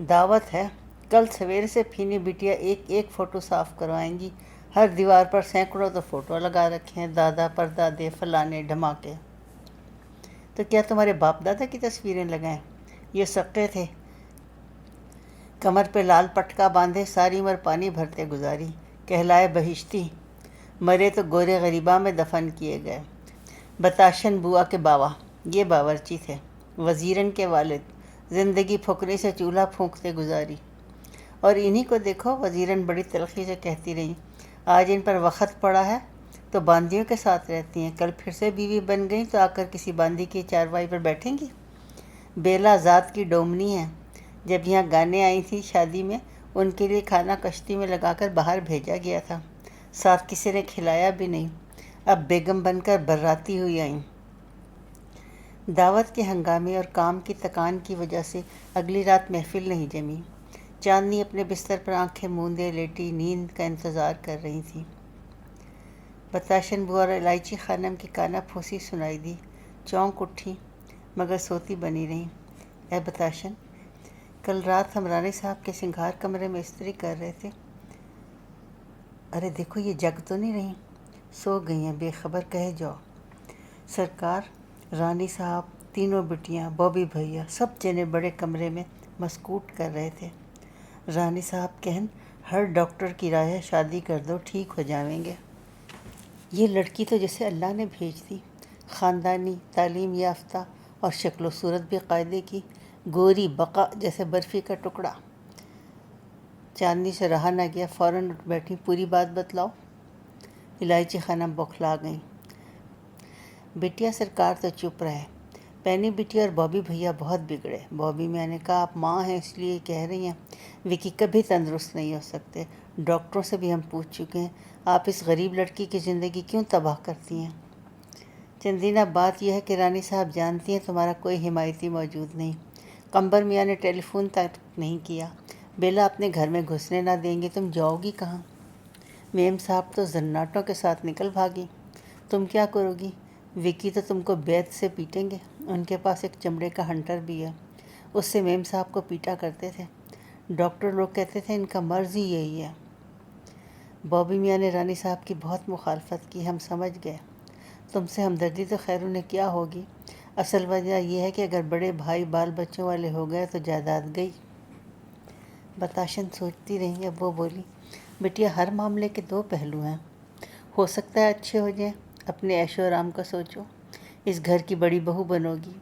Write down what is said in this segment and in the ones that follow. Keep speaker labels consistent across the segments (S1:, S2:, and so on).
S1: دعوت ہے، کل سویرے سے فینی بٹیا ایک ایک فوٹو صاف کروائیں گی۔ ہر دیوار پر سینکڑوں تو فوٹو لگا رکھے ہیں، دادا پردادے فلانے ڈھماکے۔ تو کیا تمہارے باپ دادا کی تصویریں لگائیں؟ یہ سقے تھے، کمر پہ لال پٹکا باندھے ساری عمر پانی بھرتے گزاری، کہلائے بہشتی، مرے تو گورے غریباں میں دفن کیے گئے۔ بتاشن بوا کے باوا، یہ باورچی تھے، وزیرن کے والد، زندگی پھکری سے چولہا پھونکتے گزاری۔ اور انہی کو دیکھو، وزیرن بڑی تلخی سے کہتی رہیں، آج ان پر وقت پڑا ہے تو باندیوں کے ساتھ رہتی ہیں، کل پھر سے بیوی بن گئیں تو آ کر کسی باندی کی چارپائی پر بیٹھیں گی۔ بیلا ذات کی ڈومنی ہے، جب یہاں گانے آئی تھی شادی میں، ان کے لیے کھانا کشتی میں لگا کر باہر بھیجا گیا تھا، ساتھ کسی نے کھلایا بھی نہیں، اب بیگم بن کر براتی ہوئی آئیں۔ دعوت کے ہنگامے اور کام کی تکان کی وجہ سے اگلی رات محفل نہیں جمی۔ چاندنی اپنے بستر پر آنکھیں موندے لیٹی نیند کا انتظار کر رہی تھی۔ بتاشن بوا اور الائچی خانم کی کانا پھوسی سنائی دی، چونک اٹھی مگر سوتی بنی رہیں۔ اے بتاشن، کل رات ہم رانی صاحب کے سنگھار کمرے میں استری کر رہے تھے، ارے دیکھو یہ جگ تو نہیں رہی؟ سو گئی ہیں، بے خبر کہے جاؤ۔ سرکار، رانی صاحب، تینوں بٹیاں، بوبی بھیا، سب جنے بڑے کمرے میں مسکوٹ کر رہے تھے۔ رانی صاحب کہن، ہر ڈاکٹر کی رائے ہے شادی کر دو، ٹھیک ہو جائیں گے۔ یہ لڑکی تو جیسے اللہ نے بھیج دی، خاندانی، تعلیم یافتہ اور شکل و صورت بھی قاعدے کی، گوری بقا جیسے برفی کا ٹکڑا۔ چاندنی سے رہا نہ گیا، فوراً اٹھ بیٹھی، پوری بات بتلاؤ۔ الائچی خانم بوکھلا گئیں۔ بٹیا سرکار تو چپ رہے۔ پینی بٹیا اور بوبی بھیا بہت بگڑے۔ بوبی میاں نے کہا، آپ ماں ہیں اس لیے کہہ رہی ہیں، وکی کبھی تندرست نہیں ہو سکتے، ڈاکٹروں سے بھی ہم پوچھ چکے ہیں، آپ اس غریب لڑکی کی زندگی کیوں تباہ کرتی ہیں؟ چندینہ بات یہ ہے کہ رانی صاحب جانتی ہیں تمہارا کوئی حمایتی موجود نہیں، قمبر میاں نے ٹیلی فون تک نہیں کیا، بیلا اپنے گھر میں گھسنے نہ دیں گے، تم جاؤ گی کہاں؟ میم صاحب تو زناٹوں کے ساتھ نکل بھاگی، تم کیا کرو گی؟ وکی تو تم کو بیت سے پیٹیں گے، ان کے پاس ایک چمڑے کا ہنٹر بھی ہے، اس سے میم صاحب کو پیٹا کرتے تھے، ڈاکٹر لوگ کہتے تھے ان کا مرض ہی یہی ہے۔ بوبی میاں نے رانی صاحب کی بہت مخالفت کی، ہم سمجھ گئے، تم سے ہمدردی تو خیر انہیں کیا ہوگی، اصل وجہ یہ ہے کہ اگر بڑے بھائی بال بچوں والے ہو گئے تو جائیداد گئی۔ بتاشن سوچتی رہی، اب وہ بولی، بٹیا ہر معاملے کے دو پہلو ہیں، ہو سکتا ہے اچھے ہو جائیں، اپنے عیش و آرام کا سوچو، اس گھر کی بڑی بہو بنو گی،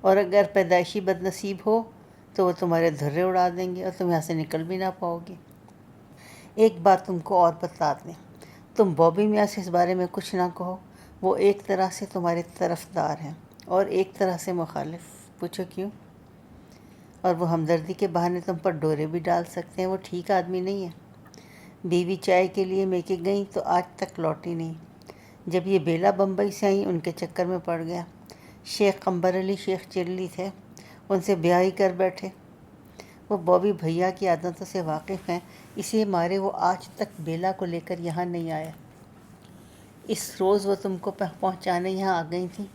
S1: اور اگر پیدائشی بد نصیب ہو تو وہ تمہارے دھرے اڑا دیں گے اور تم یہاں سے نکل بھی نہ پاؤ گی۔ ایک بات تم کو اور بتا دیں، تم بوبی میاں سے اس بارے میں کچھ نہ کہو، وہ ایک طرح سے تمہارے طرفدار ہیں اور ایک طرح سے مخالف، پوچھو کیوں؟ اور وہ ہمدردی کے بہانے تم پر ڈورے بھی ڈال سکتے ہیں، وہ ٹھیک آدمی نہیں ہے۔ بیوی چائے کے لیے میکے گئیں تو آج تک لوٹی نہیں، جب یہ بیلا بمبئی سے آئیں ان کے چکر میں پڑ گیا، شیخ قمبر علی شیخ چلی تھے، ان سے بیاہ ہی کر بیٹھے۔ وہ بوبی بھیا کی عادتوں سے واقف ہیں، اسی مارے وہ آج تک بیلا کو لے کر یہاں نہیں آئے۔ اس روز وہ تم کو پہنچانے یہاں آ گئی تھیں۔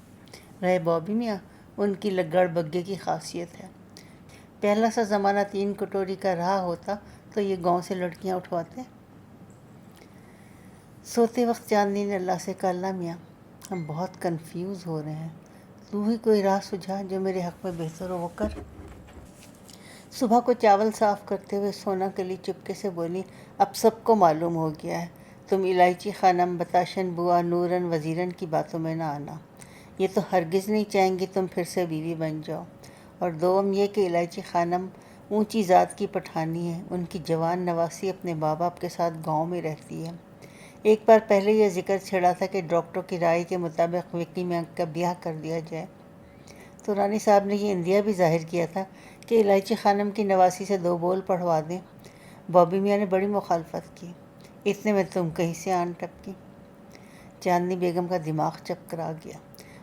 S1: رہے بوبی میاں، ان کی لگڑ بگے کی خاصیت ہے، پہلا سا زمانہ 3 کٹوری کا رہا ہوتا تو یہ گاؤں سے لڑکیاں اٹھواتے۔ سوتے وقت چاندنی نے اللہ سے کہا، اللہ میاں، ہم بہت کنفیوز ہو رہے ہیں، تو ہی کوئی راہ سجھا جو میرے حق میں بہتر ہو وہ کر۔ صبح کو چاول صاف کرتے ہوئے سونا کلی چپکے سے بولی، اب سب کو معلوم ہو گیا ہے، تم الائچی خانم، بتاشن بوا، نورن، وزیرن کی باتوں میں نہ آنا، یہ تو ہرگز نہیں چاہیں گی تم پھر سے بیوی بن جاؤ، اور دوم یہ کہ الائچی خانم اونچی ذات کی پٹھانی ہے، ان کی جوان نواسی اپنے ماں باپ کے ساتھ گاؤں میں رہتی ہے۔ ایک بار پہلے یہ ذکر چھڑا تھا کہ ڈاکٹروں کی رائے کے مطابق وکی میاں کا بیاہ کر دیا جائے، تو رانی صاحب نے یہ اندیہ بھی ظاہر کیا تھا کہ الائچی خانم کی نواسی سے 2 بول پڑھوا دیں۔ بوبی میاں نے بڑی مخالفت کی، اتنے میں تم کہیں سے آن ٹپکی۔ چاندنی بیگم کا دماغ چکرا گیا،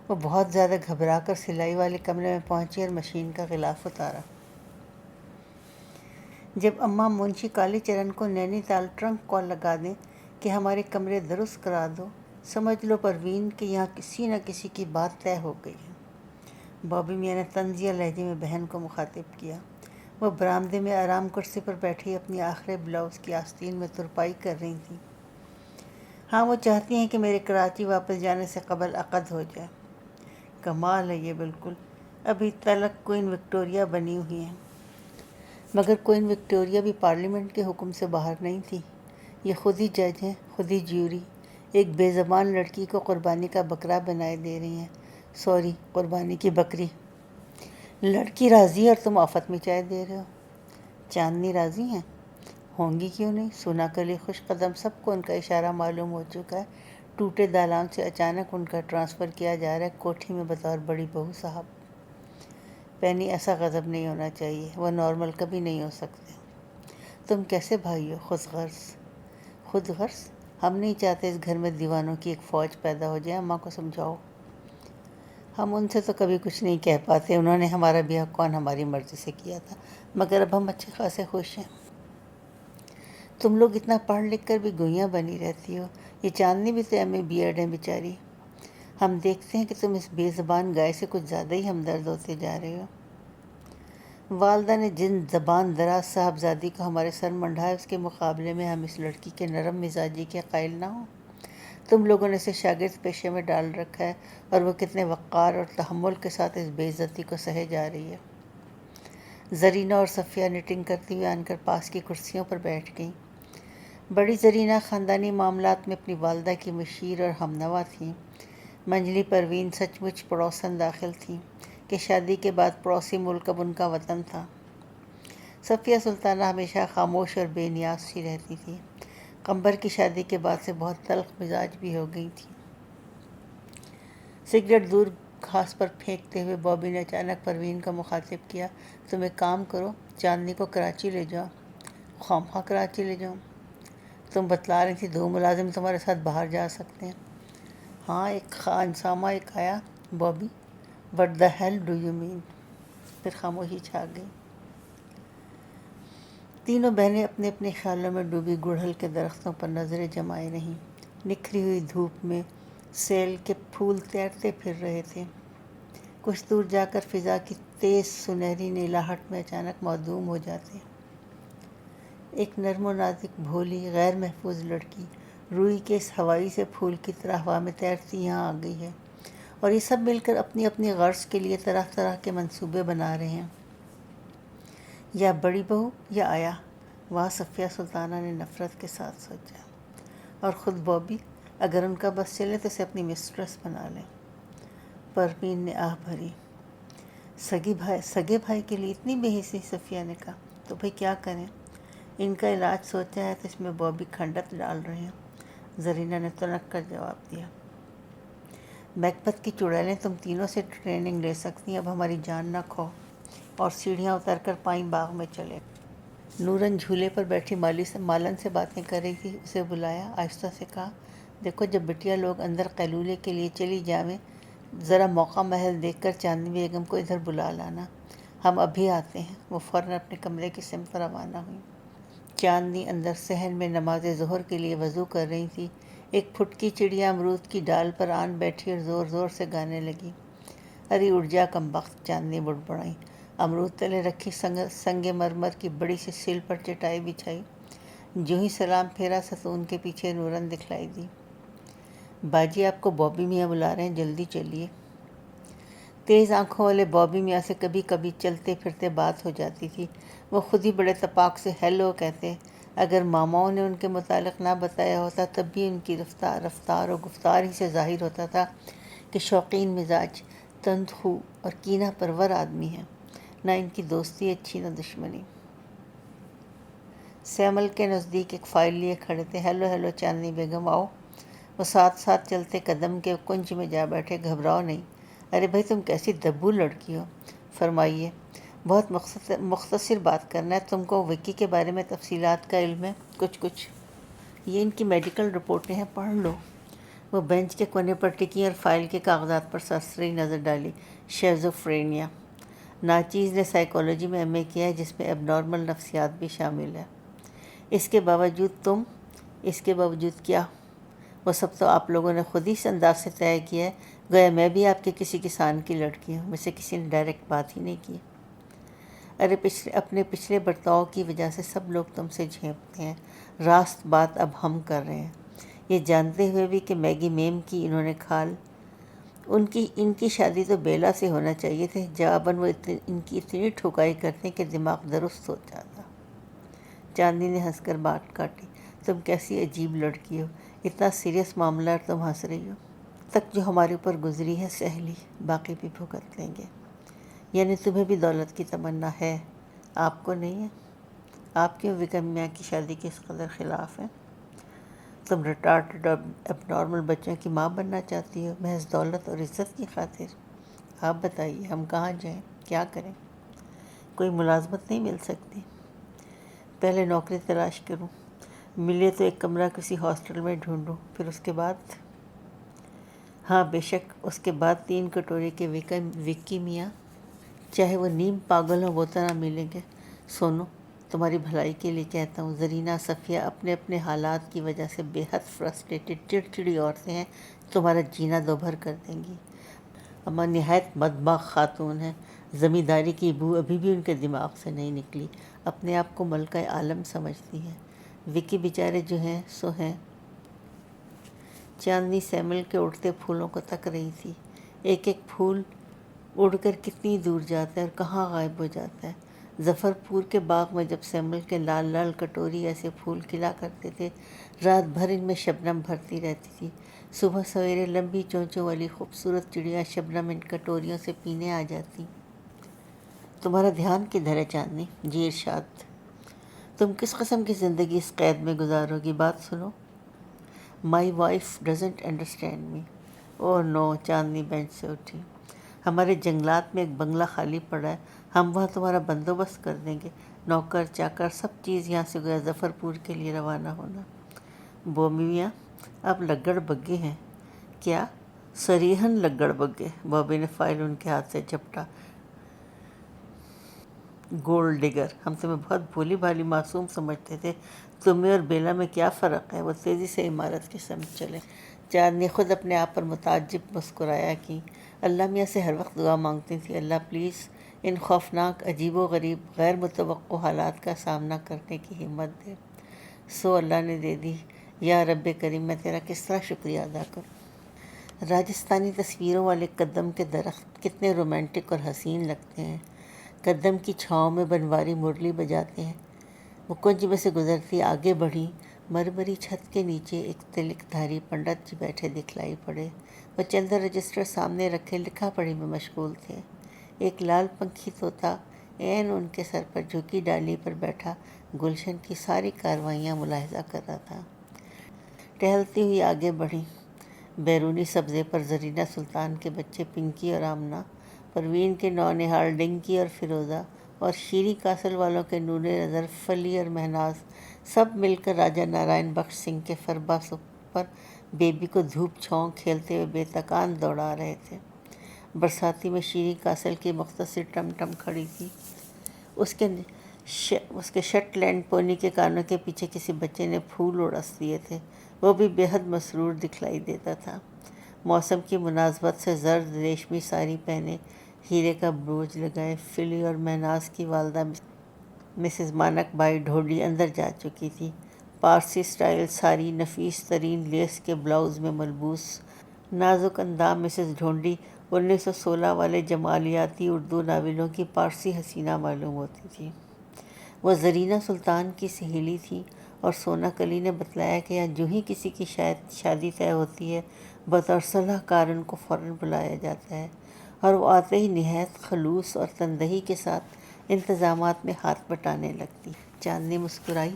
S1: وہ بہت زیادہ گھبرا کر سلائی والے کمرے میں پہنچی اور مشین کا غلاف اتارا۔ جب اماں منشی کالی چرن کو نینی تال ٹرنک کال لگا دیں کہ ہمارے کمرے درست کرا دو، سمجھ لو پروین کہ یہاں کسی نہ کسی کی بات طے ہو گئی ہے۔ بوبی میاں نے طنزیہ لہجے میں بہن کو مخاطب کیا، وہ برآمدے میں آرام کرسی پر بیٹھی اپنی آخری بلاؤز کی آستین میں ترپائی کر رہی تھیں۔ ہاں، وہ چاہتی ہیں کہ میرے کراچی واپس جانے سے قبل عقد ہو جائے۔ کمال ہے یہ بالکل، ابھی تلک کوئین وکٹوریہ بنی ہوئی ہیں۔ مگر کوئین وکٹوریہ بھی پارلیمنٹ کے حکم سے باہر نہیں تھی۔ یہ خود ہی جج ہیں، خود ہی جیوری، ایک بے زبان لڑکی کو قربانی کا بکرا بنائے دے رہی ہیں۔ سوری، قربانی کی بکری۔ لڑکی راضی ہے اور تم آفت مچائے دے رہے ہو۔ چاندنی راضی ہیں؟ ہوں گی کیوں نہیں، سونا کلی خوش قدم سب کو ان کا اشارہ معلوم ہو چکا ہے۔ ٹوٹے دالان سے اچانک ان کا ٹرانسفر کیا جا رہا ہے کوٹھی میں بطور بڑی بہو صاحب۔ پینی، ایسا غضب نہیں ہونا چاہیے، وہ نارمل کبھی نہیں ہو سکتے۔ تم کیسے بھائی ہو، خود غرض۔ خود غرض؟ ہم نہیں چاہتے اس گھر میں دیوانوں کی ایک فوج پیدا ہو جائے، اماں کو سمجھاؤ۔ ہم ان سے تو کبھی کچھ نہیں کہہ پاتے، انہوں نے ہمارا بیاہ کون ہماری مرضی سے کیا تھا، مگر اب ہم اچھے خاصے خوش ہیں۔ تم لوگ اتنا پڑھ لکھ کر بھی گوئیاں بنی رہتی ہو، یہ چاندنی بھی تو ایم اے بی ایڈ ہے بیچاری۔ ہم دیکھتے ہیں کہ تم اس بے زبان گائے سے کچھ زیادہ ہی ہمدرد ہوتے جا رہے ہو۔ والدہ نے جن زبان دراز صاحبزادی کو ہمارے سر منڈھایا، اس کے مقابلے میں ہم اس لڑکی کے نرم مزاجی کے قائل نہ ہوں۔ تم لوگوں نے اسے شاگرد پیشے میں ڈال رکھا ہے اور وہ کتنے وقار اور تحمل کے ساتھ اس بے عزتی کو سہے جا رہی ہے۔ زرینہ اور صفیہ نیٹنگ کرتی ہوئی آن کر پاس کی کرسیوں پر بیٹھ گئیں۔ بڑی زرینہ خاندانی معاملات میں اپنی والدہ کی مشیر اور ہمنوا تھیں۔ منجلی پروین سچ مچ پڑوسن داخل تھیں کہ شادی کے بعد پڑوسی ملک اب ان کا وطن تھا۔ صفیہ سلطانہ ہمیشہ خاموش اور بے نیاز سی رہتی تھی، قمبر کی شادی کے بعد سے بہت تلخ مزاج بھی ہو گئی تھی۔ سگریٹ دور گھاس پر پھینکتے ہوئے بابی نے اچانک پروین کا مخاطب کیا، تم ایک کام کرو، چاندنی کو کراچی لے جاؤ۔ خواہ کراچی لے جاؤ؟ تم بتلا رہی تھی 2 ملازم تمہارے ساتھ باہر جا سکتے ہیں۔ ہاں، ایک خانسامہ ایک آیا۔ Bobby, what the hell do you mean? پھر خاموشی چھا گئی۔ تینوں بہنیں اپنے اپنے خیالوں میں ڈوبی گڑہل کے درختوں پر نظریں جمائے رہیں۔ نکھری ہوئی دھوپ میں سیل کے پھول تیرتے پھر رہے تھے، کچھ دور جا کر فضا کی تیز سنہری نیلاہٹ میں اچانک معدوم ہو جاتے۔ ایک نرم و نازک بھولی غیر محفوظ لڑکی روئی کے اس ہوائی سے پھول کی طرح ہوا میں تیرتی یہاں آ گئی ہے، اور یہ سب مل کر اپنی اپنی غرض کے لیے طرح طرح کے منصوبے بنا رہے ہیں۔ یا بڑی بہو یا آیا، وہاں صفیہ سلطانہ نے نفرت کے ساتھ سوچا، اور خود بابی، اگر ان کا بس چلے تو اسے اپنی مسٹریس بنا لیں۔ پروین نے آہ بھری۔ سگے بھائی کے لیے اتنی بے حسی؟ صفیہ نے کہا۔ تو بھئی کیا کریں، ان کا علاج سوچا ہے تو اس میں بابی کھنڈت ڈال رہے ہیں، زرینہ نے تنک کر جواب دیا۔ میکبتھ کی چڑیلیں تم تینوں سے ٹریننگ لے سکتی ہیں، اب ہماری جان نہ کھو، اور سیڑھیاں اتر کر پائیں باغ میں چلے۔ نورن جھولے پر بیٹھی مالن سے باتیں کر رہی تھی، اسے بلایا، آہستہ سے کہا، دیکھو جب بٹیا لوگ اندر قیلولے کے لیے چلی جاویں، ذرا موقع محل دیکھ کر چاندنی بیگم کو ادھر بلا لانا، ہم ابھی آتے ہیں۔ وہ فوراً اپنے کمرے کی سمت روانہ ہوئی۔ چاندنی اندر صحن میں نماز ظہر کے لیے وضو کر رہی تھی۔ ایک پھٹکی چڑیا امرود کی ڈال پر آن بیٹھی اور زور زور سے گانے لگی۔ ارے اٹھ جا کمبخت، چاندنی بڑبڑائی۔ امرود تلے رکھی سنگ مرمر کی بڑی سی سل پر چٹائی بچھائی، جو ہی سلام پھیرا ستون کے پیچھے نورن دکھلائی دی۔ باجی آپ کو بابی میاں بلا رہے ہیں، جلدی چلیے۔ تیز آنکھوں والے بابی میاں سے کبھی کبھی چلتے پھرتے بات ہو جاتی تھی، وہ خود ہی بڑے تپاک سے ہیلو کہتے۔ اگر ماماؤں نے ان کے متعلق نہ بتایا ہوتا تب بھی ان کی رفتار اور گفتار ہی سے ظاہر ہوتا تھا کہ شوقین مزاج، تند خو اور کینہ پرور آدمی ہیں، نہ ان کی دوستی اچھی نہ دشمنی۔ سیمل کے نزدیک ایک فائل لیے کھڑے تھے۔ ہیلو ہیلو چاندنی بیگم آؤ۔ وہ ساتھ ساتھ چلتے قدم کے کنج میں جا بیٹھے۔ گھبراؤ نہیں۔ ارے بھائی تم کیسی دبو لڑکی ہو، فرمائیے، بہت مختصر بات کرنا ہے۔ تم کو وکی کے بارے میں تفصیلات کا علم ہے؟ کچھ۔ یہ ان کی میڈیکل رپورٹیں ہیں، پڑھ لو۔ وہ بینچ کے کونے پر ٹکی اور فائل کے کاغذات پر سرسری نظر ڈالی۔ شیزوفرینیا۔ ناچیز نے سائیکالوجی میں ایم اے کیا ہے، جس میں اب نارمل نفسیات بھی شامل ہے۔ اس کے باوجود کیا؟ وہ سب تو آپ لوگوں نے خود ہی اس انداز سے طے کیا ہے گویا میں بھی آپ کے کسی کسان کی لڑکی ہوں۔ مجھ سے کسی نے ڈائریکٹ بات ہی نہیں کی۔ اپنے پچھلے برتاؤ کی وجہ سے سب لوگ تم سے جھیپتے ہیں، راست بات اب ہم کر رہے ہیں، یہ جانتے ہوئے بھی کہ میگی میم کی انہوں نے کھال، ان کی شادی تو بیلا سے ہونا چاہیے تھے، جواباً وہ ان کی اتنی ٹھکائی کرتے کہ دماغ درست ہو جاتا۔ چاندنی نے ہنس کر بات کاٹی، تم کیسی عجیب لڑکی ہو، اتنا سیریس معاملہ اور تم ہنس رہی ہو۔ تک جو ہمارے اوپر گزری ہے سہ لی، باقی بھی بھگت لیں گے۔ یعنی تمہیں بھی دولت کی تمنا ہے، آپ کو نہیں ہے؟ آپ کیوں وکرم میاں کی شادی کے اس قدر خلاف ہیں؟ تم ریٹارڈڈ اور اب نارمل بچوں کی ماں بننا چاہتی ہو، محض دولت اور عزت کی خاطر؟ آپ بتائیے ہم کہاں جائیں، کیا کریں؟ کوئی ملازمت نہیں مل سکتی؟ پہلے نوکری تلاش کروں، ملے تو ایک کمرہ کسی ہاسٹل میں ڈھونڈوں، پھر اس کے بعد؟ ہاں بے شک، اس کے بعد 3 کٹورے کے وکی میاں، چاہے وہ نیم پاگل ہوں، وہ تو نہ ملیں گے۔ سونو، تمہاری بھلائی کے لیے کہتا ہوں، زرینہ، صفیہ اپنے حالات کی وجہ سے بے حد فرسٹریٹڈ چڑچڑی عورتیں ہیں، تمہارا جینا دوبھر کر دیں گی۔ اما نہایت مدباغ خاتون ہیں، زمینداری کی بو ابھی بھی ان کے دماغ سے نہیں نکلی، اپنے آپ کو ملکہ عالم سمجھتی ہیں۔ وکی بیچارے جو ہیں سو ہیں۔ چاندنی سیمل کے اڑتے پھولوں کو تک رہی تھی، ایک ایک پھول اڑ کر کتنی دور جاتا ہے اور کہاں غائب ہو جاتا ہے۔ ظفر پور کے باغ میں جب سیمل کے لال لال کٹوری ایسے پھول کھلا کرتے تھے، رات بھر ان میں شبنم بھرتی رہتی تھی، صبح سویرے لمبی چونچوں والی خوبصورت چڑیاں شبنم ان کٹوریوں سے پینے آ جاتی۔ تمہارا دھیان کدھر ہے چاندنی؟ جی ارشاد۔ تم کس قسم کی زندگی اس قید میں گزارو گی؟ بات سنو۔ My wife doesn't understand me. Oh no, Chandni bench سے اٹھی۔ ہمارے جنگلات میں ایک بنگلہ خالی پڑا ہے، ہم وہاں تمہارا بندوبست کر دیں گے، نوکر چاکر سب چیز یہاں سے گیا ظفر پور کے لیے روانہ ہونا۔ بوبی میاں، آپ لگڑ بگے ہیں کیا؟ صریحاً لگڑ بگے۔ بوبی نے فائل ان کے ہاتھ سے جھپٹا۔ گولڈ ڈگر، ہم تمہیں بہت بھولی بھالی معصوم سمجھتے تھے، تمہیں اور بیلا میں کیا فرق ہے؟ وہ تیزی سے عمارت کی سمت چلے۔ چاند نے خود اپنے آپ پر متعجب مسکرایا کہ اللہ میاں سے ہر وقت دعا مانگتی تھی، اللہ پلیز ان خوفناک، عجیب و غریب، غیر متوقع حالات کا سامنا کرنے کی ہمت دے۔ سو اللہ نے دے دی۔ یا رب کریم، میں تیرا کس طرح شکریہ ادا کروں؟ راجستھانی تصویروں والے قدم کے درخت کتنے رومانٹک اور حسین لگتے ہیں، قدم کی چھاؤں میں بنواری مرلی بجاتے ہیں۔ وہ کنج میں سے گزرتی آگے بڑھی، مرمری چھت کے نیچے ایک تلک دھاری پنڈت جی بیٹھے دکھلائی پڑے۔ وہ چندر رجسٹر سامنے رکھے لکھا پڑھی میں مشغول تھے۔ ایک لال پنکھی طوطا عین ان کے سر پر جھکی ڈالی پر بیٹھا گلشن کی ساری کارروائیاں ملاحظہ کر رہا تھا۔ ٹہلتی ہوئی آگے بڑھی، بیرونی سبزے پر زرینہ سلطان کے بچے پنکی اور آمنہ، پروین کے نونہال ڈنکی اور فیروزہ، اور شیریں کاسل والوں کے نور نظر فلی اور مہناز، سب مل کر راجہ نارائن بخش سنگھ کے فربا پر بیبی کو دھوپ چھاؤں کھیلتے ہوئے بے تکان دوڑا رہے تھے۔ برساتی میں شیریں کاسل کی مختصر ٹم ٹم کھڑی تھی، اس کے شٹ لینڈ پونی کے کانوں کے پیچھے کسی بچے نے پھول اڑس دیے تھے، وہ بھی بے حد مسرور دکھلائی دیتا تھا۔ موسم کی مناسبت سے زرد ریشمی ساری پہنے، ہیرے کا بروج لگائے، فلی اور مہناز کی والدہ مسز مانک بائی ڈھونڈی اندر جا چکی تھی۔ پارسی سٹائل ساری نفیس ترین لیس کے بلاؤز میں ملبوس نازک اندام مسز ڈھونڈی 1916 والے جمالیاتی اردو ناولوں کی پارسی حسینہ معلوم ہوتی تھی۔ وہ زرینہ سلطان کی سہیلی تھی، اور سونا کلی نے بتلایا کہ یہاں جو ہی کسی کی شادی طے ہوتی ہے، بطور صلاح کار ان کو فوراً بلایا جاتا ہے، اور وہ آتے ہی نہایت خلوص اور تندہی کے ساتھ انتظامات میں ہاتھ بٹانے لگتی۔ چاندنی مسکرائی۔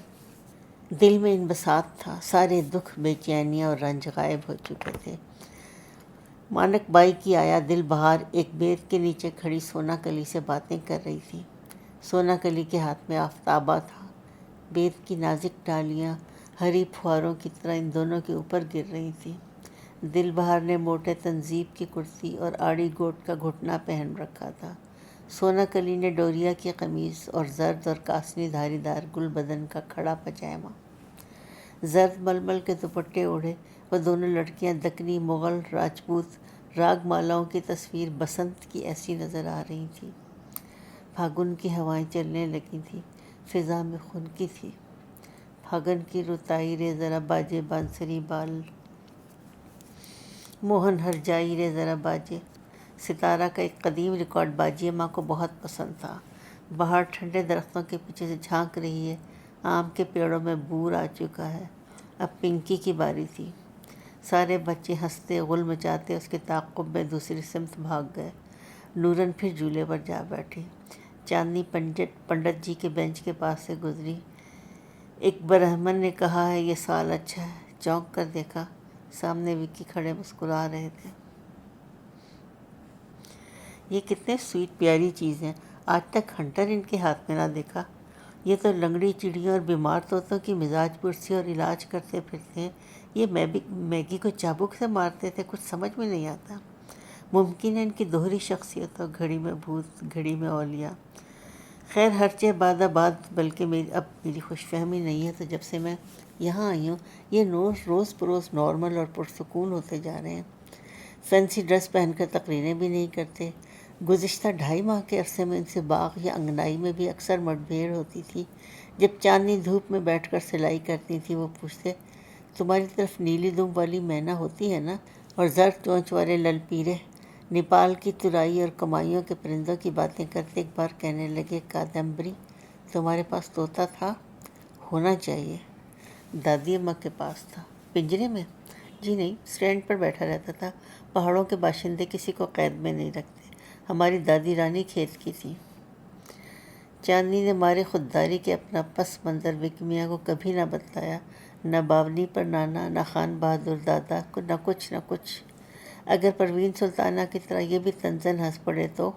S1: دل میں انبساط تھا، سارے دکھ، بے چینیاں اور رنج غائب ہو چکے تھے۔ مانک بائی کی آیا دل بہار ایک بید کے نیچے کھڑی سونا کلی سے باتیں کر رہی تھی۔ سونا کلی کے ہاتھ میں آفتابہ تھا، بید کی نازک ڈالیاں ہری پھواروں کی طرح ان دونوں کے اوپر گر رہی تھیں۔ دل بہار نے موٹے تنزیب کی کرتی اور آڑی گوٹ کا گھٹنا پہن رکھا تھا، سونا کلی نے ڈوریا کی قمیض اور زرد اور کاسنی دھاری دار گل بدن کا کھڑا پجامہ، زرد ململ کے دوپٹے اوڑھے وہ دونوں لڑکیاں دکنی، مغل، راجپوت راگ مالاؤں کی تصویر بسنت کی ایسی نظر آ رہی تھیں۔ پھاگن کی ہوائیں چلنے لگی تھیں، فضا میں خنکی تھی۔ پھاگن کی رتائی رے ذرا باجے بانسری بال، موہن ہر جائی رے ذرا باجے۔ ستارہ کا ایک قدیم ریکارڈ باجی ماں کو بہت پسند تھا۔ باہر ٹھنڈے درختوں کے پیچھے سے جھانک رہی ہے، آم کے پیڑوں میں بور آ چکا ہے۔ اب پنکی کی باری تھی۔ سارے بچے ہنستے غل مچاتے اس کے تعاقب میں دوسری سمت بھاگ گئے۔ نورن پھر جھولے پر جا بیٹھی۔ چاندنی پنڈت جی کے بینچ کے پاس سے گزری۔ ایک برہمن نے کہا ہے یہ سال اچھا ہے۔ چونک کر دیکھا، سامنے وکی کھڑے مسکرا رہے تھے۔ یہ کتنے سویٹ پیاری چیز ہیں، آج تک ہنٹر ان کے ہاتھ میں نہ دیکھا۔ یہ تو لنگڑی چڑیوں اور بیمار طوطوں کی مزاج پرسی اور علاج کرتے پھرتے ہیں، یہ میگی کو چابک سے مارتے تھے، کچھ سمجھ میں نہیں آتا۔ ممکن ہے ان کی دوہری شخصیت ہو، گھڑی میں بھوت گھڑی میں اولیاء۔ خیر ہرچہ باد آباد، بلکہ اب میری خوش فہمی نہیں ہے تو جب سے میں یہاں آئی ہوں یہ روز بروز نارمل اور پرسکون ہوتے جا رہے ہیں۔ فینسی ڈریس پہن کر تقریریں بھی نہیں کرتے۔ گزشتہ 2.5 ماہ کے عرصے میں ان سے باغ یا انگنائی میں بھی اکثر مٹ بھیڑ ہوتی تھی۔ جب چاندنی دھوپ میں بیٹھ کر سلائی کرتی تھی وہ پوچھتے، تمہاری طرف نیلی دم والی مینا ہوتی ہے نا، اور زرد چونچ والے لل پیرے؟ نیپال کی ترائی اور کمائیوں کے پرندوں کی باتیں کرتے ایک بار کہنے لگے، کادمبری تمہارے پاس طوطا تھا؟ ہونا چاہیے۔ دادی اماں کے پاس تھا۔ پنجرے میں؟ جی نہیں، اسٹینڈ پر بیٹھا رہتا تھا۔ پہاڑوں کے باشندے کسی کو قید میں نہیں رکھتے۔ ہماری دادی رانی کھیت کی تھی۔ چاندنی نے مارے خودداری کے اپنا پس منظر وکی میاں کو کبھی نہ بتلایا، نہ باونی پر نانا، نہ خان بہادر دادا، نہ کچھ۔ اگر پروین سلطانہ کی طرح یہ بھی تنزن ہنس پڑے تو؟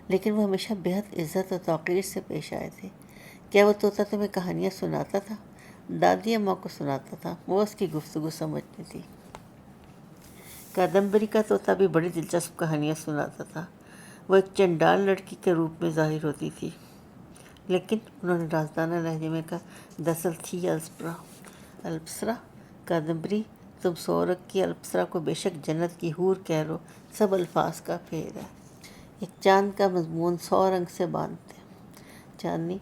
S1: لیکن وہ ہمیشہ بہت عزت و توقیر سے پیش آئے تھے۔ کیا وہ طوطا تمہیں کہانیاں سناتا تھا؟ دادی اماں کو سناتا تھا، وہ اس کی گفتگو سمجھتی تھی۔ کادمبری کا طوطا بھی بڑی دلچسپ کہانیاں سناتا تھا۔ وہ ایک چنڈال لڑکی کے روپ میں ظاہر ہوتی تھی، لیکن انہوں نے رازدانہ لہجے میں کہا، دراصل تھی الپسرا۔ کادمبری، تم سورگ کی الپسرا کو بے شک جنت کی حور کہہ لو، سب الفاظ کا پھیر ہے۔ ایک چاند کا مضمون 100 رنگ سے باندھتے۔ چاندنی،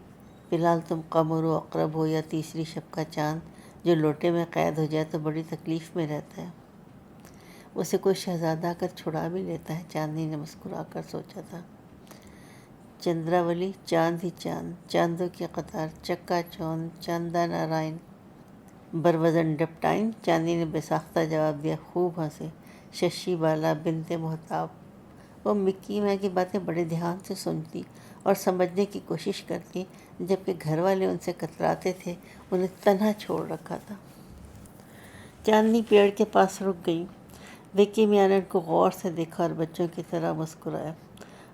S1: فی الحال تم قمر و عقرب ہو یا تیسری شب کا چاند، جو لوٹے میں قید ہو جائے تو بڑی تکلیف میں رہتا ہے۔ اسے کوئی شہزادہ آ کر چھڑا بھی لیتا ہے، چاندنی نے مسکرا کر سوچا تھا۔ چندراولی، چاند ہی چاند، چاندوں کی قطار، چکا چوند، چاندا نارائن، بروزن ڈپٹائن۔ چاندنی نے بے ساختہ جواب دیا۔ خوب ہنسے۔ ششی بالا بنت محتاب۔ وہ وکی میاں کی باتیں بڑے دھیان سے سنتی اور سمجھنے کی کوشش کرتی، جبکہ گھر والے ان سے کتراتے تھے، انہیں تنہا چھوڑ رکھا تھا۔ چاندنی پیڑ کے پاس رک گئی۔ وکی میاں نے ان کو غور سے دیکھا اور بچوں کی طرح مسکرایا۔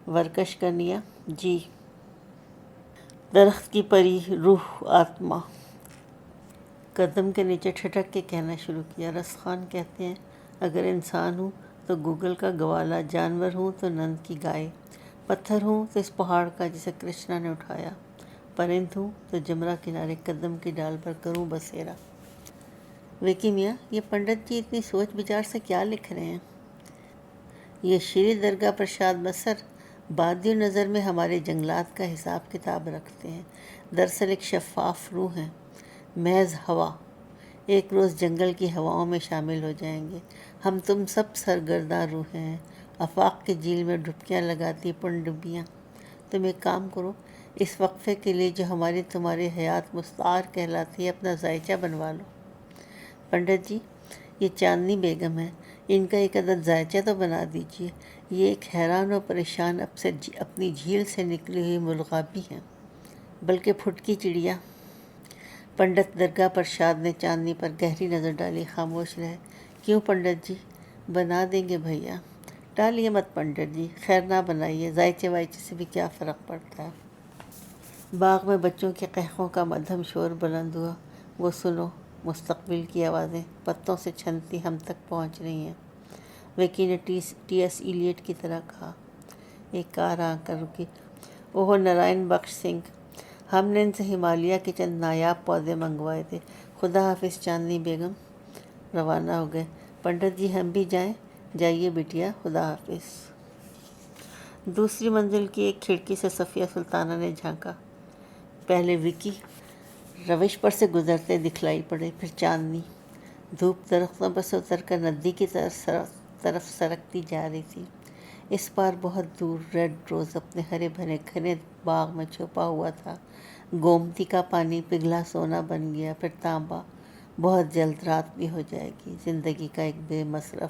S1: ورکش کرنی ہے؟ جی۔ درخت کی پری، روح، آتما۔ قدم کے نیچے ٹھٹک کے کہنا شروع کیا۔ رسخان کہتے ہیں، اگر انسان ہوں تو گوگل کا گوالا، جانور ہوں تو نند کی گائے، پتھر ہوں تو اس پہاڑ کا جسے کرشنا نے اٹھایا، پرند ہوں تو جمرہ کنارے قدم کی ڈال پر کروں بسیرا۔ وکی میاں، یہ پنڈت جی اتنی سوچ بچار سے کیا لکھ رہے ہیں؟ یہ شری درگا پرساد مصر بادی نظر میں ہمارے جنگلات کا حساب کتاب رکھتے ہیں۔ دراصل ایک شفاف روح ہیں، محض ہوا۔ ایک روز جنگل کی ہواؤں میں شامل ہو جائیں گے۔ ہم تم سب سرگرداں روحیں ہیں، آفاق کے جھیل میں ڈبکیاں لگاتی پنڈبیاں۔ تم ایک کام کرو، اس وقفے کے لیے جو ہماری تمہاری حیات مستعار کہلاتی ہے، اپنا ذائچہ بنوا لو۔ پنڈت جی، یہ چاندنی بیگم ہے، ان کا ایک عدد ذائچہ تو بنا دیجیے۔ یہ ایک حیران و پریشان اپنی جھیل سے نکلی ہوئی ملغابی ہیں، بلکہ پھٹکی چڑیا۔ پنڈت درگا پرساد نے چاندنی پر گہری نظر ڈالی، خاموش رہے۔ کیوں پنڈت جی؟ بنا دیں گے بھیا۔ ڈالیے مت پنڈت جی، خیر نہ بنائیے، ذائچے وائچے سے بھی کیا فرق پڑتا ہے۔ باغ میں بچوں کے قہقہوں کا مدھم شور بلند ہوا۔ وہ سنو، مستقبل کی آوازیں پتوں سے چھنتی ہم تک پہنچ رہی ہیں۔ وکی نے ٹی ایس ایلیٹ کی طرح کہا۔ ایک کار آ کر رکی۔ اوہ نارائن بخش سنگھ، ہم نے ان سے ہمالیہ کے چند نایاب پودے منگوائے تھے۔ خدا حافظ چاندنی بیگم۔ روانہ ہو گئے۔ پنڈت جی ہم بھی جائیں؟ جائیے بٹیا، خدا حافظ۔ دوسری منزل کی ایک کھڑکی سے صفیہ سلطانہ نے جھانکا۔ پہلے وکی روش پر سے گزرتے دکھلائی پڑے، پھر چاندنی۔ دھوپ درختوں پر سے اتر کر ندی کی طرف سرکتی جا رہی تھی۔ اس پار بہت دور ریڈ روز اپنے ہرے بھرے گھنے باغ میں چھپا ہوا تھا۔ گومتی کا پانی پگھلا سونا بن گیا، پھر تانبا۔ بہت جلد رات بھی ہو جائے گی۔ زندگی کا ایک بے مصرف،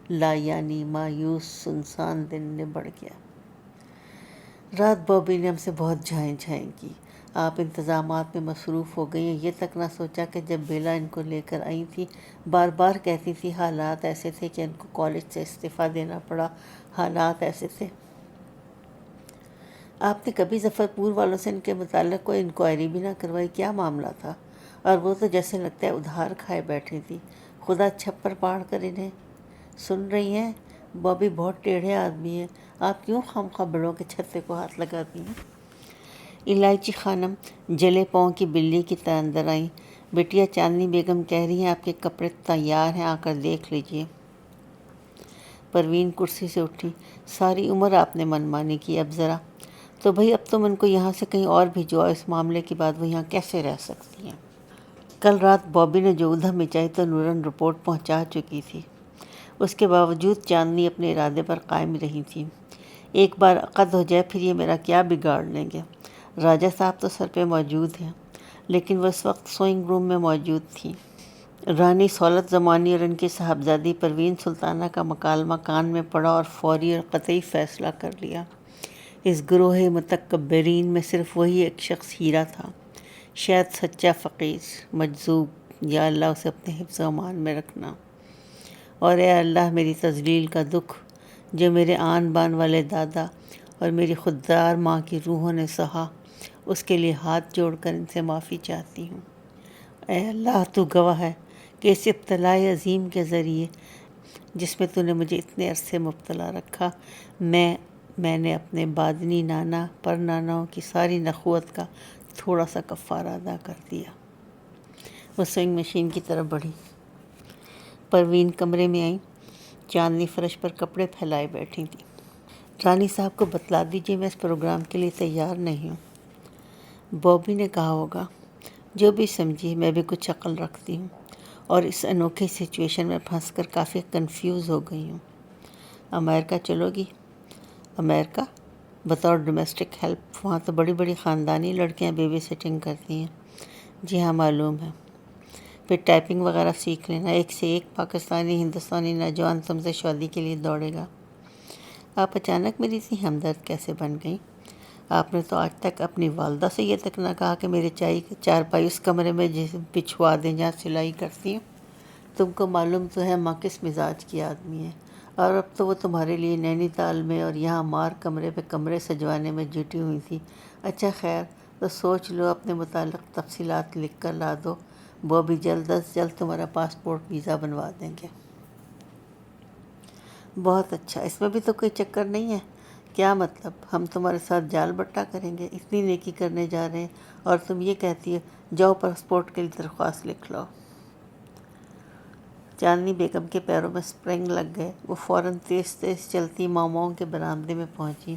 S1: لا یعنی مایوس سنسان دن نبڑ گیا۔ رات بابی نے ہم سے بہت جھائیں کی۔ آپ انتظامات میں مصروف ہو گئی ہیں، یہ تک نہ سوچا کہ جب بیلا ان کو لے کر آئی تھی بار بار کہتی تھی حالات ایسے تھے کہ ان کو کالج سے استعفیٰ دینا پڑا، حالات ایسے تھے۔ آپ نے کبھی ظفر پور والوں سے ان کے متعلق کوئی انکوائری بھی نہ کروائی؟ کیا معاملہ تھا؟ اور وہ تو جیسے لگتا ہے ادھار کھائے بیٹھی تھی، خدا چھپر پاڑ کر انہیں۔ سن رہی ہیں؟ بابی بہت ٹیڑھے آدمی ہیں، آپ کیوں خواہ بڑوں کے چھتے کو ہاتھ لگاتی ہیں؟ الائچی خانم جلے پاؤں کی بلی کی طرح اندر آئیں۔ بیٹیا چاندنی بیگم کہہ رہی ہیں آپ کے کپڑے تیار ہیں، آ کر دیکھ لیجئے۔ پروین کرسی سے اٹھی۔ ساری عمر آپ نے منمانی کی، اب ذرا تو بھئی اب تم ان کو یہاں سے کہیں اور بھیجو، اس معاملے کے بعد وہ یہاں کیسے رہ سکتی ہیں؟ کل رات بابی نے جو ادھم مچائی تو نورن رپورٹ پہنچا چکی تھی۔ اس کے باوجود چاندنی اپنے ارادے پر قائم رہی تھی۔ ایک بار عقد ہو جائے پھر یہ میرا کیا بگاڑ لیں گے؟ راجہ صاحب تو سر پہ موجود ہیں، لیکن وہ اس وقت سوئنگ روم میں موجود تھی۔ رانی سولت زمانی اور ان کی صاحبزادی پروین سلطانہ کا مکالمہ کان میں پڑا اور فوری اور قطعی فیصلہ کر لیا۔ اس گروہ متکبرین میں صرف وہی ایک شخص ہیرا تھا، شاید سچا فقیر، مجذوب۔ یا اللہ اسے اپنے حفظ و امان میں رکھنا۔ اور اے اللہ میری تذلیل کا دکھ جو میرے آن بان والے دادا اور میری خوددار ماں کی روحوں نے سہا، اس کے لیے ہاتھ جوڑ کر ان سے معافی چاہتی ہوں۔ اے اللہ تو گواہ ہے کہ اس ابتلاء عظیم کے ذریعے جس میں تو نے مجھے اتنے عرصے مبتلا رکھا، میں نے اپنے بادنی نانا پر ناناؤں کی ساری نخوت کا تھوڑا سا کفارہ ادا کر دیا۔ وہ سوئنگ مشین کی طرف بڑھی۔ پروین کمرے میں آئیں۔ چاندنی فرش پر کپڑے پھیلائے بیٹھی تھی۔ رانی صاحب کو بتلا دیجیے میں اس پروگرام کے لیے تیار نہیں ہوں۔ بابی نے کہا ہوگا، جو بھی سمجھیے، میں بھی کچھ عقل رکھتی ہوں اور اس انوکھی سچویشن میں پھنس کر کافی کنفیوز ہو گئی ہوں۔ امریکہ چلو گی؟ امریکہ؟ بطور ڈومیسٹک ہیلپ؟ وہاں تو بڑی بڑی خاندانی لڑکیاں بیبی سٹنگ کرتی ہیں۔ جی ہاں معلوم ہے۔ پھر ٹائپنگ وغیرہ سیکھ لینا، ایک سے ایک پاکستانی ہندوستانی نوجوان تم سے شادی کے لیے دوڑے گا۔ آپ اچانک میری اتنی ہمدرد کیسے بن گئیں؟ آپ نے تو آج تک اپنی والدہ سے یہ تک نہ کہا کہ میرے چارپائی اس کمرے میں بچھوا دیں جہاں سلائی کرتی ہوں۔ تم کو معلوم تو ہے ماں کس مزاج کی آدمی ہے، اور اب تو وہ تمہارے لیے نینی تال میں اور یہاں مار کمرے پہ کمرے سجوانے میں جٹی ہوئی تھی۔ اچھا خیر، تو سوچ لو، اپنے متعلق تفصیلات لکھ کر لا دو، وہ بھی جلد از جلد تمہارا پاسپورٹ ویزا بنوا دیں گے۔ بہت اچھا، اس میں بھی تو کوئی چکر نہیں ہے؟ کیا مطلب؟ ہم تمہارے ساتھ جال بٹا کریں گے؟ اتنی نیکی کرنے جا رہے ہیں اور تم یہ کہتی ہو جاؤ پاسپورٹ کے لیے درخواست لکھ لو۔ چاندنی بیگم کے پیروں میں سپرنگ لگ گئے۔ وہ فوراً تیز تیز چلتی ماماؤں کے برآمدے میں پہنچی۔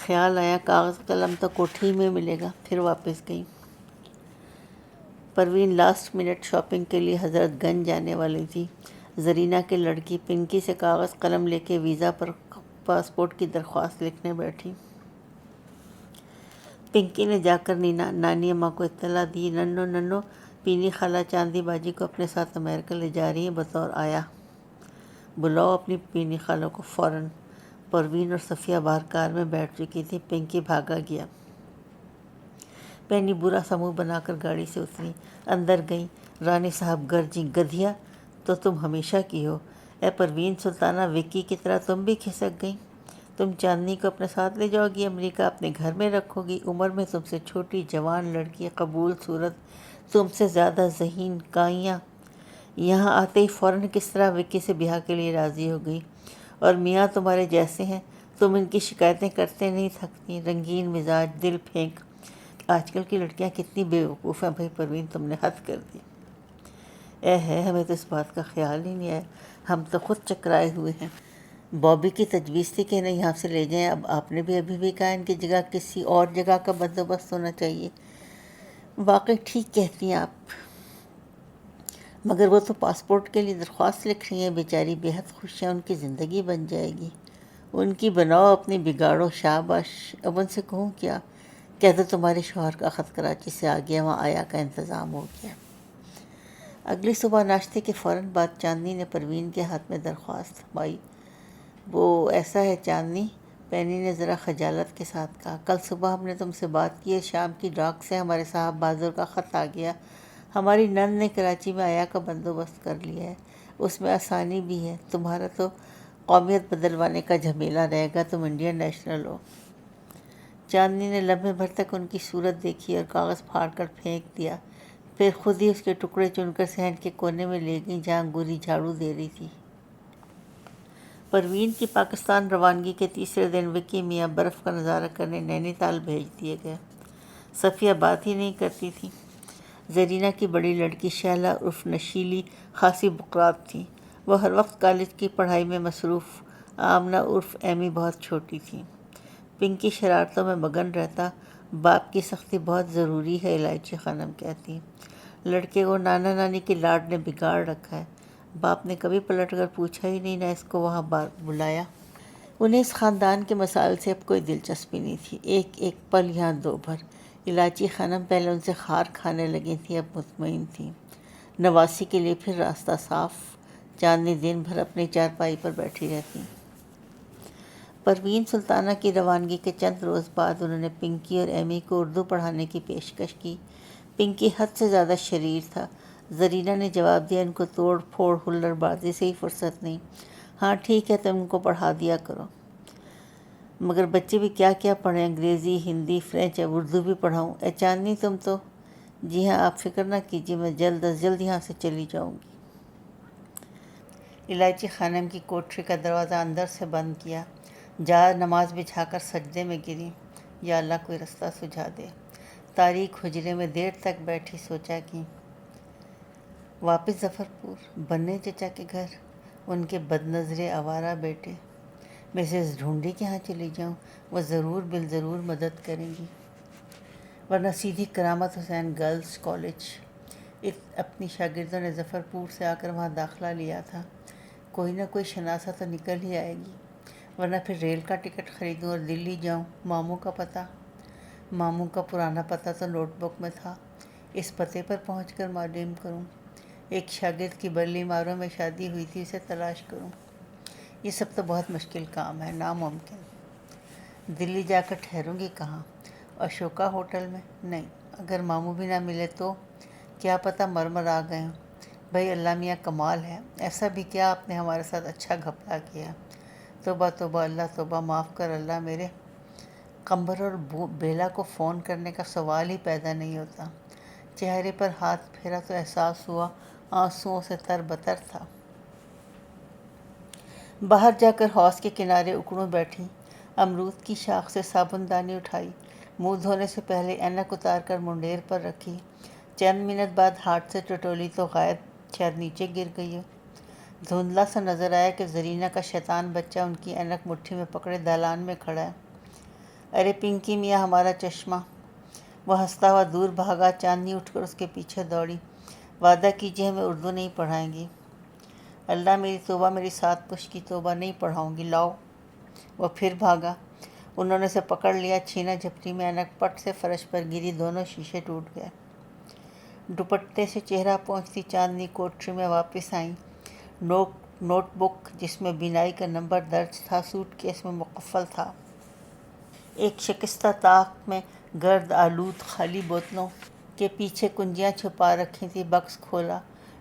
S1: خیال آیا کاغذ قلم تو کوٹھی میں ملے گا، پھر واپس گئیں۔ پروین لاسٹ منٹ شاپنگ کے لیے حضرت گنج جانے والی تھی۔ زرینہ کی لڑکی پنکی سے کاغذ قلم لے کے ویزا پر پاسپورٹ کی درخواست لکھنے بیٹھی۔ پنکی نے جا کر نانی اماں کو اطلاع دی، ننو پینی خالہ چاندی باجی کو اپنے ساتھ امریکہ لے جا رہی ہیں بطور آیا۔ بلاؤ اپنی پینی خالہ کو فوراً۔ پروین اور صفیہ باہر کار میں بیٹھ چکی تھی۔ پنکی بھاگا گیا۔ پینی برا سا منہ بنا کر گاڑی سے اتری، اندر گئیں۔ رانی صاحب گرجیں، گدھیا تو تم ہمیشہ کی ہو۔ اے پروین سلطانہ، وکی کی طرح تم بھی کھسک گئیں؟ تم چاندنی کو اپنے ساتھ لے جاؤ گی امریکہ، اپنے گھر میں رکھو گی؟ عمر میں تم سے چھوٹی جوان لڑکی، قبول صورت، تم سے زیادہ ذہین، کائیاں، یہاں آتے ہی فوراً کس طرح وکی سے بیاہ کے لیے راضی ہو گئی؟ اور میاں تمہارے جیسے ہیں، تم ان کی شکایتیں کرتے نہیں تھکتی، رنگین مزاج، دل پھینک۔ آج کل کی لڑکیاں کتنی بے وقوف ہیں بھائی پروین، تم نے حد کر دی۔ اے ہے، ہمیں تو اس بات کا خیال ہی نہیں آیا، ہم تو خود چکرائے ہوئے ہیں۔ بابی کی تجویز تھی کہ انہیں یہاں سے لے جائیں. اب آپ نے بھی ابھی بھی کہا ان کی جگہ کسی اور جگہ کا بندوبست ہونا چاہیے. واقعی ٹھیک کہتی ہیں آپ، مگر وہ تو پاسپورٹ کے لیے درخواست لکھ رہی ہیں. بیچاری بے حد خوش ہیں، ان کی زندگی بن جائے گی. ان کی بناؤ، اپنی بگاڑو. شاباش. اب ان سے کہوں کیا؟ کہہ دو تمہارے شوہر کا خط کراچی سے آ گیا، وہاں آیا کا انتظام ہو گیا. اگلی صبح ناشتے کے فوراً بعد چاندنی نے پروین کے ہاتھ میں درخواست تھمائی. وہ ایسا ہے چاندنی، پینی نے ذرا خجالت کے ساتھ کہا، کل صبح ہم نے تم سے بات کی ہے، شام کی ڈاک سے ہمارے صاحب بہادر کا خط آ گیا. ہماری نند نے کراچی میں آیا کا بندوبست کر لیا ہے. اس میں آسانی بھی ہے. تمہارا تو قومیت بدلوانے کا جھمیلا رہے گا، تم انڈین نیشنل ہو. چاندنی نے لمحے بھر تک ان کی صورت دیکھی اور کاغذ پھاڑ کر پھینک دیا. پھر خود ہی اس کے ٹکڑے چن کر صحن کے کونے میں لے گئیں جہاں گوری جھاڑو دے رہی تھی. پروین کی پاکستان روانگی کے تیسرے دن وکی میاں برف کا نظارہ کرنے نینی تال بھیج دیے گئے. صفیہ بات ہی نہیں کرتی تھی. زرینہ کی بڑی لڑکی شہلا عرف نشیلی خاصی بقرات تھی. وہ ہر وقت کالج کی پڑھائی میں مصروف. آمنہ عرف ایمی بہت چھوٹی تھی. پنکی شرارتوں میں مگن رہتا. باپ کی سختی بہت ضروری ہے، الائچی خانم کہتی. لڑکے کو نانا نانی کی لاڈ نے بگاڑ رکھا ہے. باپ نے کبھی پلٹ کر پوچھا ہی نہیں، نہ اس کو وہاں بلایا. انہیں اس خاندان کے مسائل سے اب کوئی دلچسپی نہیں تھی. ایک ایک پل یہاں دو بھر. الائچی خانم پہلے ان سے خار کھانے لگی تھیں، اب مطمئن تھیں. نواسی کے لیے پھر راستہ صاف. چاندنی دن بھر اپنی چارپائی پر بیٹھی رہتی. پروین سلطانہ کی روانگی کے چند روز بعد انہوں نے پنکی اور ایمی کو اردو پڑھانے کی پیشکش کی. پنکی حد سے زیادہ شریر تھا. زرینہ نے جواب دیا، ان کو توڑ پھوڑ ہلڑ بازی سے ہی فرصت نہیں. ہاں ٹھیک ہے، تم ان کو پڑھا دیا کرو. مگر بچے بھی کیا کیا پڑھیں، انگریزی، ہندی، فرینچ، اب اردو بھی پڑھاؤں. اے چاندنی تم تو. جی ہاں، آپ فکر نہ کیجیے، میں جلد از جلد یہاں سے چلی جاؤں گی. الائچی خانم کی کوٹری کا دروازہ اندر سے بند کیا. جا نماز بچھا کر سجدے میں گری. یا اللہ کوئی رستہ سجھا دے. تاریک حجرے میں دیر تک بیٹھی سوچا کہ واپس ظفرپور، بننے چچا کے گھر، ان کے بد نظرے آوارہ بیٹے. مسز ڈھونڈی کے ہاں چلی جاؤں، وہ ضرور بالضرور مدد کریں گی. ورنہ سیدھی کرامت حسین گرلز کالج. اپنی شاگردوں نے ظفرپور سے آ کر وہاں داخلہ لیا تھا. کوئی نہ کوئی شناسہ تو نکل ہی آئے گی. ورنہ پھر ریل کا ٹکٹ خریدوں اور دلی جاؤں. ماموں کا پتہ. ماموں کا پرانا پتہ تو نوٹ بک میں تھا. اس پتے پر پہنچ کر معلوم کروں. ایک شاگرد کی برلی ماروں میں شادی ہوئی تھی، اسے تلاش کروں. یہ سب تو بہت مشکل کام ہے، ناممکن. دلی جا کر ٹھہروں گی کہاں؟ اشوکا ہوٹل میں؟ نہیں. اگر ماموں بھی نہ ملے تو کیا پتہ مر آ گئے ہوں. بھئی اللہ میاں کمال ہے، ایسا بھی کیا آپ نے ہمارے ساتھ اچھا گھپلا کیا. توبہ توبہ اللہ توبہ، معاف کر اللہ. میرے قمبر اور بیلا کو فون کرنے کا سوال ہی پیدا نہیں ہوتا. چہرے پر ہاتھ پھیرا تو احساس ہوا آنسوؤں سے تر بتر تھا. باہر جا کر حوض کے کنارے اکڑوں بیٹھی. امرود کی شاخ سے صابن دانی اٹھائی. منہ دھونے سے پہلے اینک اتار کر منڈیر پر رکھی. چند منٹ بعد ہاتھ سے ٹٹولی تو غائب، شاید نیچے گر گئی ہو. دھندلا سا نظر آیا کہ زرینہ کا شیطان بچہ ان کی اینک مٹھی میں پکڑے دالان میں کھڑا ہے. ارے پنکی میاں، ہمارا چشمہ. وہ ہنستا ہوا دور بھاگا. چاندنی اٹھ کر اس کے پیچھے دوڑی. وعدہ کیجیے ہمیں اردو نہیں پڑھائیں گی. اللہ میری توبہ، میری 7 پشت کی توبہ، نہیں پڑھاؤں گی. لاؤ. وہ پھر بھاگا. انہوں نے اسے پکڑ لیا. چھینا جھپٹی میں اینک پٹ سے فرش پر گری. دونوں شیشے ٹوٹ گئے. دوپٹے سے چہرہ پوچھتی چاندنی کوٹری میں واپس آئیں. نوٹ بک جس میں بینائی کا نمبر درج تھا سوٹ کیس میں مقفل تھا. ایک شکستہ طاق میں گرد آلود خالی بوتلوں کے پیچھے کنجیاں چھپا رکھی تھی. بکس کھولا.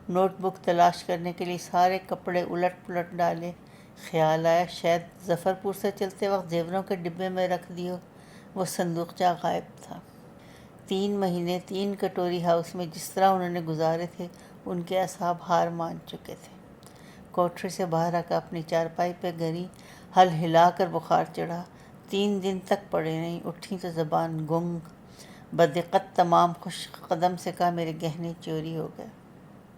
S1: نوٹ بک تلاش کرنے کے لیے سارے کپڑے الٹ پلٹ ڈالے. خیال آیا شاید ظفرپور سے چلتے وقت زیوروں کے ڈبے میں رکھ دی ہو. وہ صندوقچہ غائب تھا. 3 مہینے 3 کٹوری ہاؤس میں جس طرح انہوں نے گزارے تھے، ان کے اعصاب ہار مان چکے تھے. کوٹری سے باہر آ کر اپنی چارپائی پہ گری. ہل ہلا کر بخار چڑھا. 3 دن تک پڑے نہیں. اٹھیں تو زبان گنگ. بدقت تمام خوش قدم سے کہا، میرے گہنے چوری ہو گئے.